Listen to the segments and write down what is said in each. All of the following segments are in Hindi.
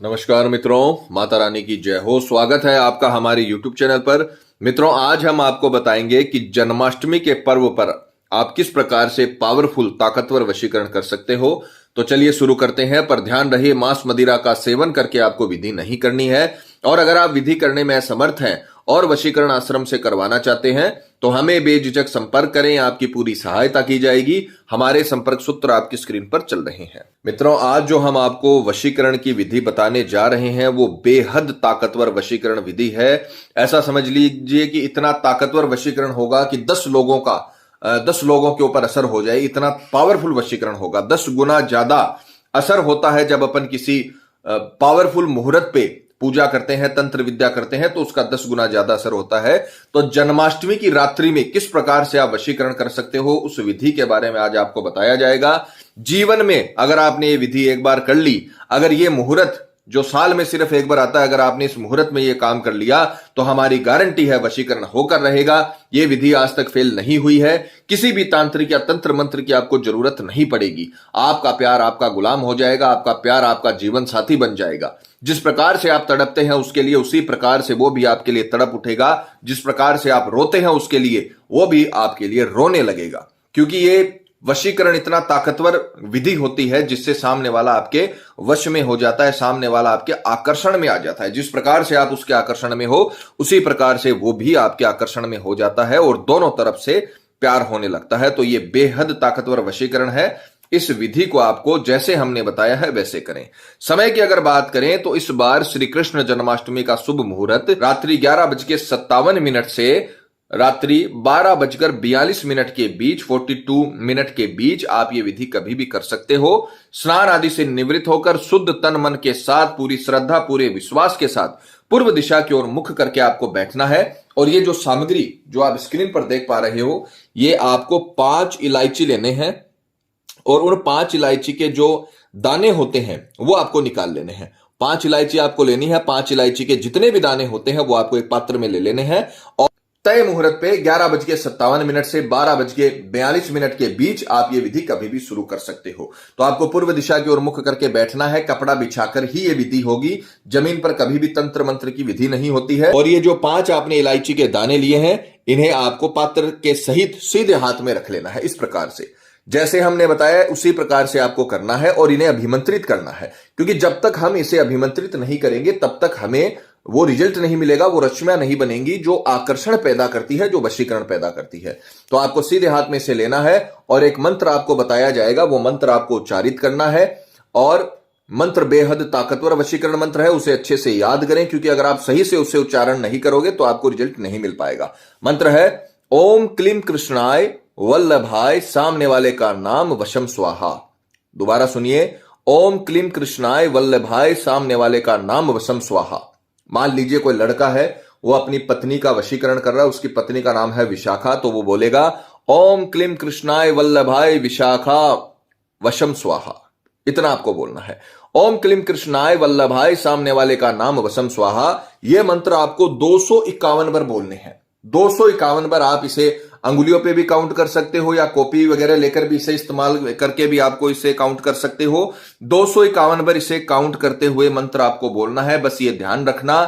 नमस्कार मित्रों, माता रानी की जय हो। स्वागत है आपका हमारे YouTube चैनल पर। मित्रों, आज हम आपको बताएंगे कि जन्माष्टमी के पर्व पर आप किस प्रकार से पावरफुल ताकतवर वशीकरण कर सकते हो। तो चलिए शुरू करते हैं, पर ध्यान रहे मांस मदिरा का सेवन करके आपको विधि नहीं करनी है। और अगर आप विधि करने में असमर्थ हैं और वशीकरण आश्रम से करवाना चाहते हैं तो हमें बेझिझक संपर्क करें, आपकी पूरी सहायता की जाएगी। हमारे संपर्क सूत्र आपकी स्क्रीन पर चल रहे हैं। मित्रों, आज जो हम आपको वशीकरण की विधि बताने जा रहे हैं वो बेहद ताकतवर वशीकरण विधि है। ऐसा समझ लीजिए कि इतना ताकतवर वशीकरण होगा कि 10 लोगों के ऊपर असर हो जाए। इतना पावरफुल वशीकरण होगा। 10 गुना ज्यादा असर होता है जब अपन किसी पावरफुल मुहूर्त पे पूजा करते हैं, तंत्र विद्या करते हैं, तो उसका 10 गुना ज्यादा असर होता है। तो जन्माष्टमी की रात्रि में किस प्रकार से आप वशीकरण कर सकते हो, उस विधि के बारे में आज आपको बताया जाएगा। जीवन में अगर आपने ये विधि एक बार कर ली, अगर ये मुहूर्त जो साल में सिर्फ एक बार आता है, अगर आपने इस मुहूर्त में ये काम कर लिया तो हमारी गारंटी है वशीकरण होकर रहेगा। ये विधि आज तक फेल नहीं हुई है। किसी भी तांत्रिक या तंत्र मंत्र की आपको जरूरत नहीं पड़ेगी। आपका प्यार आपका गुलाम हो जाएगा, आपका प्यार आपका जीवन साथी बन जाएगा। जिस प्रकार से आप तड़पते हैं उसके लिए, उसी प्रकार से वो भी आपके लिए तड़प उठेगा। जिस प्रकार से आप रोते हैं उसके लिए, वो भी आपके लिए रोने लगेगा। क्योंकि ये वशीकरण इतना ताकतवर विधि होती है जिससे सामने वाला आपके वश में हो जाता है, सामने वाला आपके आकर्षण में आ जाता है। जिस प्रकार से आप उसके आकर्षण में हो उसी प्रकार से वो भी आपके आकर्षण में हो जाता है और दोनों तरफ से प्यार होने लगता है। तो ये बेहद ताकतवर वशीकरण है। इस विधि को आपको जैसे हमने बताया है वैसे करें। समय की अगर बात करें तो इस बार श्री कृष्ण जन्माष्टमी का शुभ मुहूर्त रात्रि 11:57 से रात्रि 12:42 के बीच, 42 मिनट के बीच आप ये विधि कभी भी कर सकते हो। स्नान आदि से निवृत्त होकर शुद्ध तन मन के साथ, पूरी श्रद्धा पूरे विश्वास के साथ पूर्व दिशा की ओर मुख करके आपको बैठना है। और ये जो सामग्री जो आप स्क्रीन पर देख पा रहे हो, ये आपको 5 इलायची लेने हैं और उन 5 इलायची के जो दाने होते हैं वो आपको निकाल लेने हैं। 5 इलायची आपको लेनी है। 5 इलायची के जितने भी दाने होते हैं वो आपको एक पात्र में ले लेने हैं और तय मुहूर्त पे 11:57 से 12:42 के बीच आप ये विधि कभी भी शुरू कर सकते हो। तो आपको पूर्व दिशा की ओर मुख करके बैठना है। कपड़ा बिछाकर ही ये विधि होगी। जमीन पर कभी भी तंत्र मंत्र की विधि नहीं होती है। और ये जो 5 आपने इलायची के दाने लिए हैं, इन्हें आपको पात्र के सहित सीधे हाथ में रख लेना है। इस प्रकार से जैसे हमने बताया उसी प्रकार से आपको करना है और इन्हें अभिमंत्रित करना है। क्योंकि जब तक हम इसे अभिमंत्रित नहीं करेंगे तब तक हमें वो रिजल्ट नहीं मिलेगा, वो रश्मियां नहीं बनेंगी जो आकर्षण पैदा करती है, जो वशीकरण पैदा करती है। तो आपको सीधे हाथ में इसे लेना है और एक मंत्र आपको बताया जाएगा, वो मंत्र आपको उच्चारित करना है। और मंत्र बेहद ताकतवर वशीकरण मंत्र है, उसे अच्छे से याद करें, क्योंकि अगर आप सही से उसे उच्चारण नहीं करोगे तो आपको रिजल्ट नहीं मिल पाएगा। मंत्र है ओम क्लीम कृष्णाय वल्लभाय, सामने वाले का नाम वशम स्वाहा। दोबारा सुनिए, ओम क्लीम कृष्णाय वल्लभाय, सामने वाले का नाम वशम स्वाहा। मान लीजिए कोई लड़का है, वो अपनी पत्नी का वशीकरण कर रहा है, उसकी पत्नी का नाम है विशाखा, तो वो बोलेगा ओम क्लीम कृष्णाय वल्लभाय विशाखा वशम स्वाहा। इतना आपको बोलना है। ओम क्लीम कृष्णाय वल्लभाय, सामने वाले का नाम वशम स्वाहा। यह मंत्र आपको 251 बार बोलने हैं। 251 बार आप इसे अंगुलियों पे भी काउंट कर सकते हो या कॉपी वगैरह लेकर भी इसे इस्तेमाल करके भी आपको इसे काउंट कर सकते हो। 251 बार इसे काउंट करते हुए मंत्र आपको बोलना है। बस ये ध्यान रखना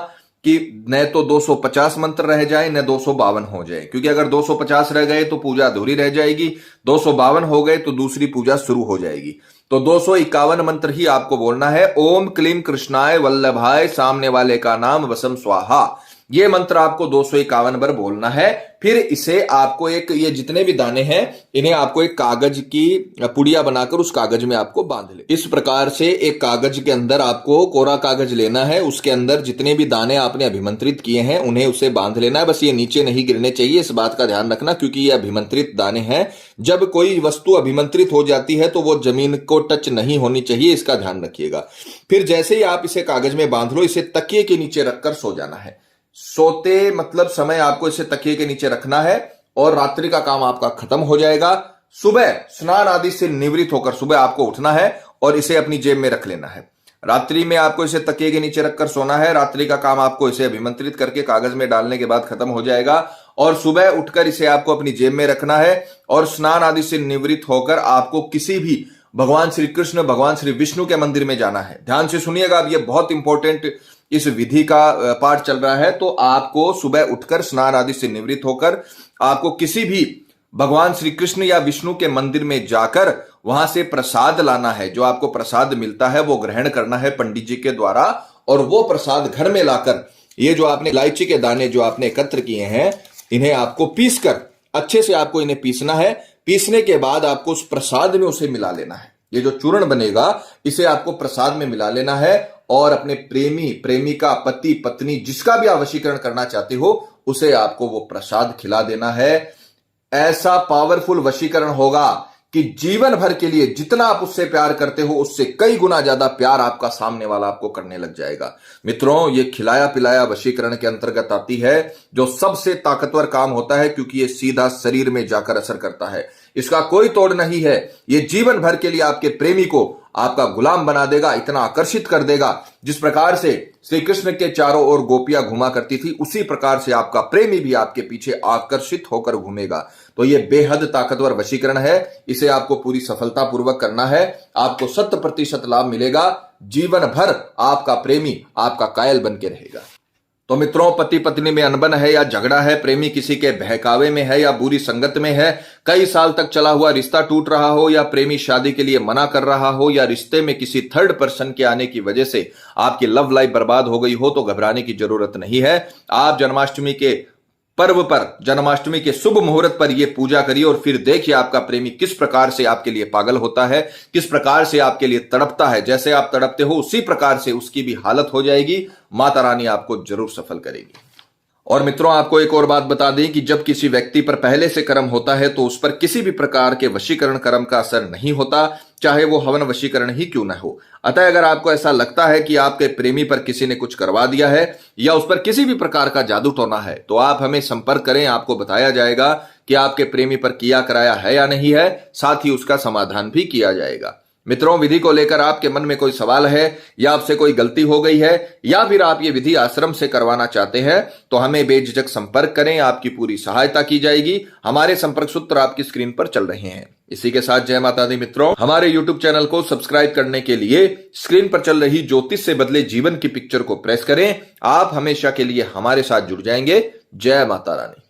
कि न तो 250 मंत्र रह जाए न 252 हो जाए, क्योंकि अगर 250 रह गए तो पूजा अधूरी रह जाएगी, 252 हो गए तो दूसरी पूजा शुरू हो जाएगी। तो 251 मंत्र ही आपको बोलना है। ओम क्लीम कृष्णाय वल्लभाय, सामने वाले का नाम वसम स्वाहा। ये मंत्र आपको 251 बार बोलना है। फिर इसे आपको ये जितने भी दाने हैं इन्हें आपको एक कागज की पुड़िया बनाकर उस कागज में आपको बांध ले। इस प्रकार से एक कागज के अंदर आपको कोरा कागज लेना है, उसके अंदर जितने भी दाने आपने अभिमंत्रित किए हैं उन्हें उसे बांध लेना है। बस ये नीचे नहीं गिरने चाहिए, इस बात का ध्यान रखना, क्योंकि ये अभिमंत्रित दाने हैं। जब कोई वस्तु अभिमंत्रित हो जाती है तो वो जमीन को टच नहीं होनी चाहिए, इसका ध्यान रखिएगा। फिर जैसे ही आप इसे कागज में बांध लो, इसे तकिए के नीचे रखकर सो जाना है। सोते मतलब समय आपको इसे तकिए के नीचे रखना है और रात्रि का काम आपका खत्म हो जाएगा। सुबह स्नान आदि से निवृत्त होकर सुबह आपको उठना है और इसे अपनी जेब में रख लेना है। रात्रि में आपको इसे तकिए के नीचे रखकर सोना है। रात्रि का काम आपको इसे अभिमंत्रित करके कागज में डालने के बाद खत्म हो जाएगा और सुबह उठकर इसे आपको अपनी जेब में रखना है और स्नान आदि से निवृत्त होकर आपको किसी भी भगवान श्री कृष्ण, भगवान श्री विष्णु के मंदिर में जाना है। ध्यान से सुनिएगा, अब ये बहुत इंपॉर्टेंट इस विधि का पाठ चल रहा है। तो आपको सुबह उठकर स्नान आदि से निवृत्त होकर आपको किसी भी भगवान श्री कृष्ण या विष्णु के मंदिर में जाकर वहां से प्रसाद लाना है। जो आपको प्रसाद मिलता है वो ग्रहण करना है पंडित जी के द्वारा, और वो प्रसाद घर में लाकर ये जो आपने इलायची के दाने जो आपने एकत्र किए हैं, इन्हें आपको पीसकर अच्छे से आपको इन्हें पीसना है। पीसने के बाद आपको उस प्रसाद में उसे मिला लेना है। ये जो चूर्ण बनेगा इसे आपको प्रसाद में मिला लेना है और अपने प्रेमी, प्रेमिका, पति, पत्नी, जिसका भी आप वशीकरण करना चाहते हो उसे आपको वो प्रसाद खिला देना है। ऐसा पावरफुल वशीकरण होगा कि जीवन भर के लिए जितना आप उससे प्यार करते हो उससे कई गुना ज्यादा प्यार आपका सामने वाला आपको करने लग जाएगा। मित्रों, ये खिलाया पिलाया वशीकरण के अंतर्गत आती है, जो सबसे ताकतवर काम होता है, क्योंकि ये सीधा शरीर में जाकर असर करता है। इसका कोई तोड़ नहीं है। ये जीवन भर के लिए आपके प्रेमी को आपका गुलाम बना देगा, इतना आकर्षित कर देगा। जिस प्रकार से श्री कृष्ण के चारों ओर गोपियां घुमा करती थी, उसी प्रकार से आपका प्रेमी भी आपके पीछे आकर्षित होकर घूमेगा। तो ये बेहद ताकतवर वशीकरण है। इसे आपको पूरी सफलता पूर्वक करना है। आपको 100% लाभ मिलेगा। जीवन भर आपका प्रेमी आपका कायल बन के रहेगा। तो मित्रों, पति पत्नी में अनबन है या झगड़ा है, प्रेमी किसी के बहकावे में है या बुरी संगत में है, कई साल तक चला हुआ रिश्ता टूट रहा हो, या प्रेमी शादी के लिए मना कर रहा हो, या रिश्ते में किसी थर्ड पर्सन के आने की वजह से आपकी लव लाइफ बर्बाद हो गई हो, तो घबराने की जरूरत नहीं है। आप जन्माष्टमी के पर्व पर, जन्माष्टमी के शुभ मुहूर्त पर यह पूजा करिए और फिर देखिए आपका प्रेमी किस प्रकार से आपके लिए पागल होता है, किस प्रकार से आपके लिए तड़पता है। जैसे आप तड़पते हो उसी प्रकार से उसकी भी हालत हो जाएगी। माता रानी आपको जरूर सफल करेगी। और मित्रों, आपको एक और बात बता दें कि जब किसी व्यक्ति पर पहले से कर्म होता है तो उस पर किसी भी प्रकार के वशीकरण कर्म का असर नहीं होता, चाहे वो हवन वशीकरण ही क्यों न हो। अतः अगर आपको ऐसा लगता है कि आपके प्रेमी पर किसी ने कुछ करवा दिया है या उस पर किसी भी प्रकार का जादू टोना है, तो आप हमें संपर्क करें। आपको बताया जाएगा कि आपके प्रेमी पर किया कराया है या नहीं है, साथ ही उसका समाधान भी किया जाएगा। मित्रों, विधि को लेकर आपके मन में कोई सवाल है या आपसे कोई गलती हो गई है या फिर आप ये विधि आश्रम से करवाना चाहते हैं, तो हमें बेझिझक संपर्क करें। आपकी पूरी सहायता की जाएगी। हमारे संपर्क सूत्र आपकी स्क्रीन पर चल रहे हैं। इसी के साथ जय माता दी। मित्रों, हमारे YouTube चैनल को सब्सक्राइब करने के लिए स्क्रीन पर चल रही ज्योतिष से बदले जीवन की पिक्चर को प्रेस करें। आप हमेशा के लिए हमारे साथ जुड़ जाएंगे। जय माता रानी।